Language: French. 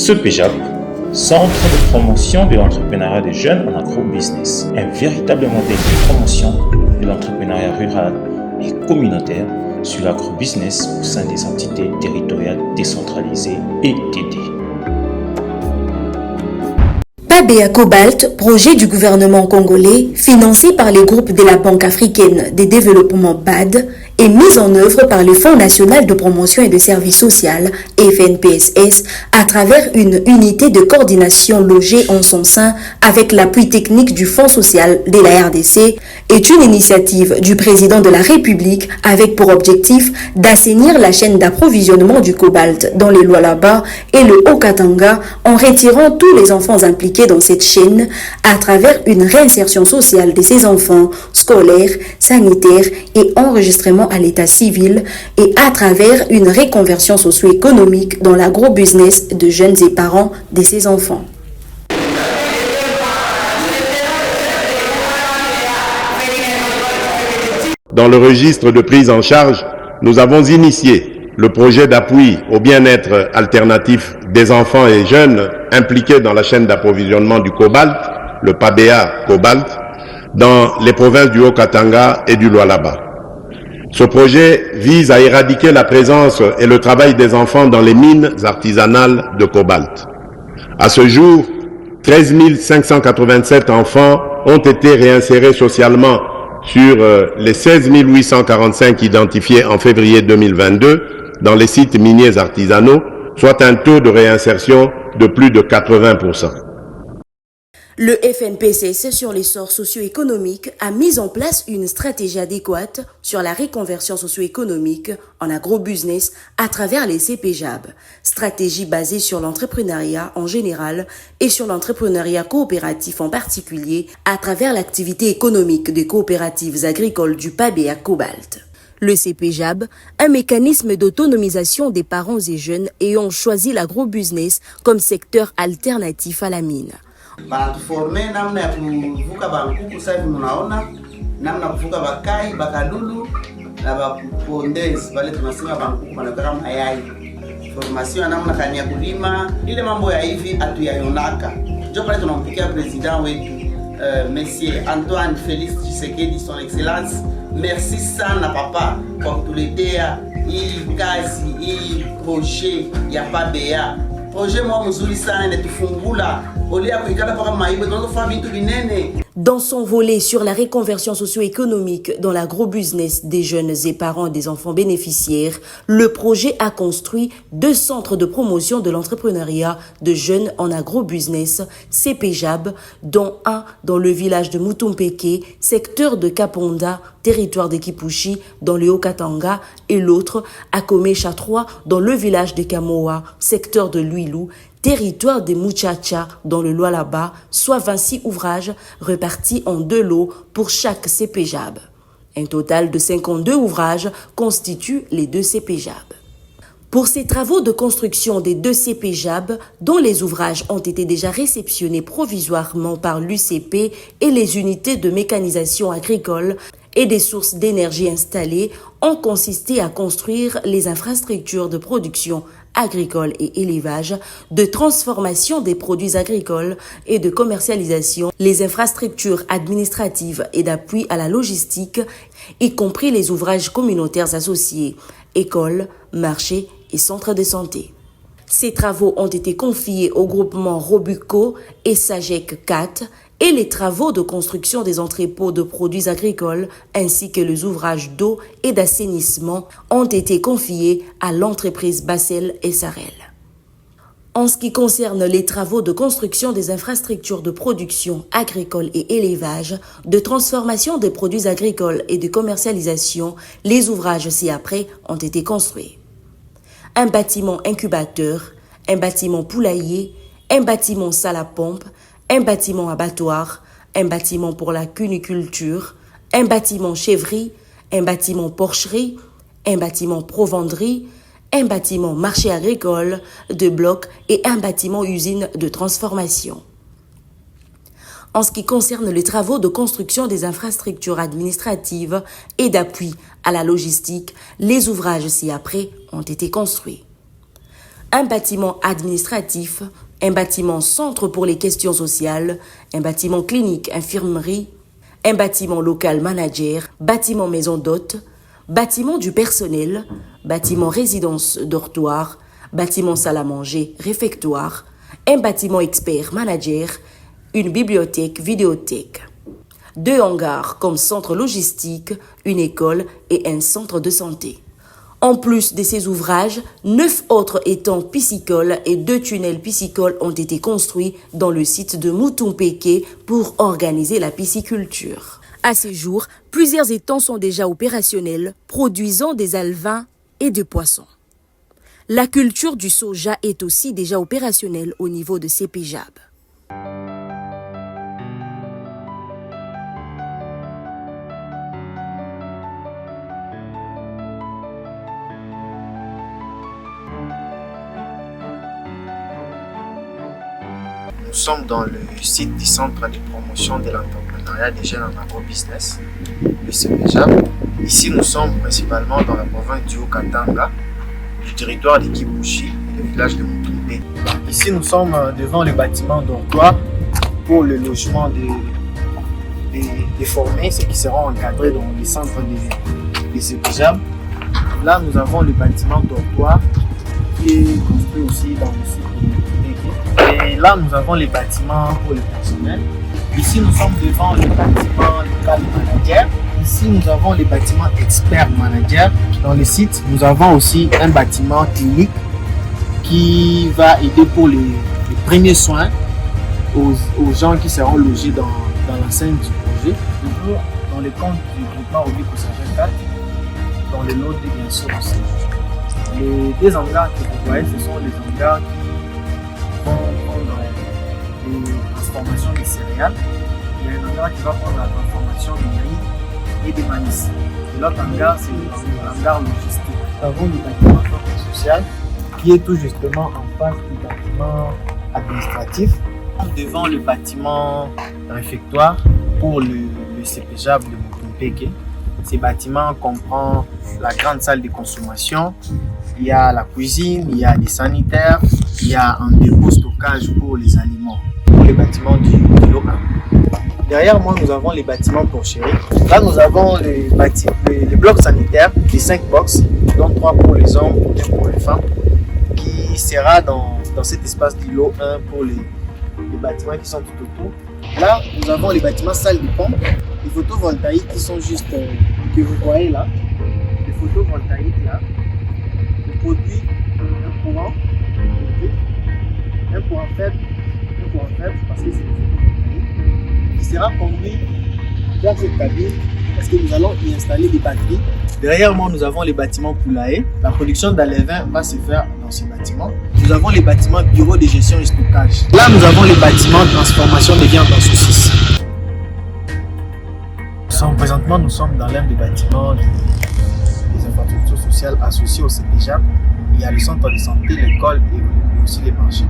CEPEJAB, Centre de promotion de l'entrepreneuriat des jeunes en agro-business, un véritable modèle de promotion de l'entrepreneuriat rural et communautaire sur l'agro-business au sein des entités territoriales décentralisées et dédiées. PABEA Cobalt, projet du gouvernement congolais, financé par les groupes de la Banque africaine de développement BAD, est mis en œuvre par le Fonds national de promotion et de services sociaux, FNPSS, à travers une unité de coordination logée en son sein avec l'appui technique du Fonds social de la RDC, est une initiative du président de la République avec pour objectif d'assainir la chaîne d'approvisionnement du cobalt dans les Lualaba et le Haut-Katanga en retirant tous les enfants impliqués dans cette chaîne à travers une réinsertion sociale de ces enfants, scolaires, sanitaires et enregistrement à l'état civil et à travers une reconversion socio-économique dans l'agro-business de jeunes et parents de ces enfants. Dans le registre de prise en charge, nous avons initié le projet d'appui au bien-être alternatif des enfants et jeunes impliqués dans la chaîne d'approvisionnement du cobalt, le PABEA Cobalt, dans les provinces du Haut-Katanga et du Lualaba. Ce projet vise à éradiquer la présence et le travail des enfants dans les mines artisanales de cobalt. À ce jour, 13 587 enfants ont été réinsérés socialement sur les 16 845 identifiés en février 2022 dans les sites miniers artisanaux, soit un taux de réinsertion de plus de 80%. Le FNPSS sur l'essor socio-économique a mis en place une stratégie adéquate sur la reconversion socio-économique en agro-business à travers les CEPEJAB. Stratégie basée sur l'entrepreneuriat en général et sur l'entrepreneuriat coopératif en particulier à travers l'activité économique des coopératives agricoles du PABEA Cobalt. Le CEPEJAB, un mécanisme d'autonomisation des parents et jeunes ayant choisi l'agro-business comme secteur alternatif à la mine. Banatuforme namna ya kuvuka bankuku sasa hivi mnaona namna kuvuka bakai bakalulu na bakondezi wale tunasema bankuku wanataka mayai formation ya namna kani ya kulima ile mambo ya hivi atuyayonaka ndio pale tunampikia president wetu monsieur Antoine Félix Tshisekedi son excellence. Merci sana papa kwa kutuletea hii kazi hii projet ya PABEA. Projet mwa mzuri sana inatufungula. Dans son volet sur la reconversion socio-économique dans l'agro-business des jeunes et parents des enfants bénéficiaires, le projet a construit 2 centres de promotion de l'entrepreneuriat de jeunes en agro-business, CEPEJAB, dont un dans le village de Mutumpeke, secteur de Kaponda, territoire de Kipushi, dans le Haut-Katanga, et l'autre à Komecha 3, dans le village de Kamoa, secteur de Luilu, territoire des Muchacha dans le Lualaba, soit 26 ouvrages répartis en 2 lots pour chaque CEPEJAB. Un total de 52 ouvrages constituent les 2 CEPEJAB. Pour ces travaux de construction des 2 CEPEJAB, dont les ouvrages ont été déjà réceptionnés provisoirement par l'UCP et les unités de mécanisation agricole et des sources d'énergie installées, ont consisté à construire les infrastructures de production agricole et élevage, de transformation des produits agricoles et de commercialisation, les infrastructures administratives et d'appui à la logistique, y compris les ouvrages communautaires associés, écoles, marchés et centres de santé. Ces travaux ont été confiés au groupement Robuco et SAGEC 4 et les travaux de construction des entrepôts de produits agricoles ainsi que les ouvrages d'eau et d'assainissement ont été confiés à l'entreprise Bassel SRL. En ce qui concerne les travaux de construction des infrastructures de production agricole et élevage, de transformation des produits agricoles et de commercialisation, les ouvrages ci-après ont été construits. Un bâtiment incubateur, un bâtiment poulailler, un bâtiment salle à pompe, un bâtiment abattoir, un bâtiment pour la cuniculture, un bâtiment chèvrerie, un bâtiment porcherie, un bâtiment provenderie, un bâtiment marché agricole de blocs et un bâtiment usine de transformation. En ce qui concerne les travaux de construction des infrastructures administratives et d'appui à la logistique, les ouvrages ci-après ont été construits. un bâtiment administratif, un bâtiment centre pour les questions sociales, un bâtiment clinique, infirmerie, un bâtiment local manager, bâtiment maison d'hôtes, bâtiment du personnel, bâtiment résidence dortoir, bâtiment salle à manger, réfectoire, un bâtiment expert manager, une bibliothèque, vidéothèque. 2 hangars comme centre logistique, une école et un centre de santé. En plus de ces ouvrages, 9 autres étangs piscicoles et 2 tunnels piscicoles ont été construits dans le site de Moutoupeke pour organiser la pisciculture. À ce jour, plusieurs étangs sont déjà opérationnels, produisant des alevins et des poissons. La culture du soja est aussi déjà opérationnelle au niveau de CPJAB. Nous sommes dans le site du Centre de promotion de l'entrepreneuriat des jeunes en agrobusiness, le CPJAB. Ici, nous sommes principalement dans la province du Haut-Katanga, du territoire de Kibushi et le village de Moutoupeke. Ici, nous sommes devant le bâtiment dortoir pour le logement des formés, ceux qui seront encadrés dans les centres de CPJAB. Là, nous avons le bâtiment dortoir qui est construit aussi dans le site de Moutoupeke. Et là, nous avons les bâtiments pour le personnel. Ici, nous sommes devant le bâtiment local manager. Ici, nous avons les bâtiments expert manager. Dans le site, nous avons aussi un bâtiment clinique qui va aider pour les premiers soins aux gens qui seront logés dans l'enceinte du projet. Toujours dans le compte du groupement Obico Saint 4, dans le lot de bien sûr aussi. Les 2 hangars que vous voyez, ce sont les hangars qui vont prendre les transformations des céréales. Il y a un hangar qui va prendre la transformation de riz et de maïs. Et l'autre hangar, c'est le hangar logistique. Nous avons le bâtiment centre social qui est tout justement en face du bâtiment administratif. Devant le bâtiment réfectoire pour le CPJAB de Moutoupeke. Ces bâtiments comprennent la grande salle de consommation, il y a la cuisine, il y a des sanitaires, il y a un dépôt stockage pour les aliments, pour les bâtiments du lot 1. Derrière moi, nous avons les bâtiments porcheries. Là, nous avons les blocs sanitaires, les 5 box, dont 3 pour les hommes et 1 pour les femmes, qui sera dans cet espace du lot 1 pour les bâtiments qui sont tout autour. Là, nous avons les bâtiments salles de pompe, les photovoltaïques qui sont juste, que vous voyez là, les photovoltaïques là, le produit, un courant, un courant faible parce que c'est des photovoltaïques, qui sera conduit vers cette cabine parce que nous allons y installer des batteries. Derrière moi, nous avons les bâtiments poulaillers. La production d'alevins va se faire dans ces bâtiments. Nous avons les bâtiments bureaux de gestion et stockage. Là, nous avons les bâtiments de transformation des viandes en saucisses. Présentement, nous sommes dans l'un des bâtiments des infrastructures sociales associées au CPJAB. Il y a le centre de santé, l'école et aussi les marchés.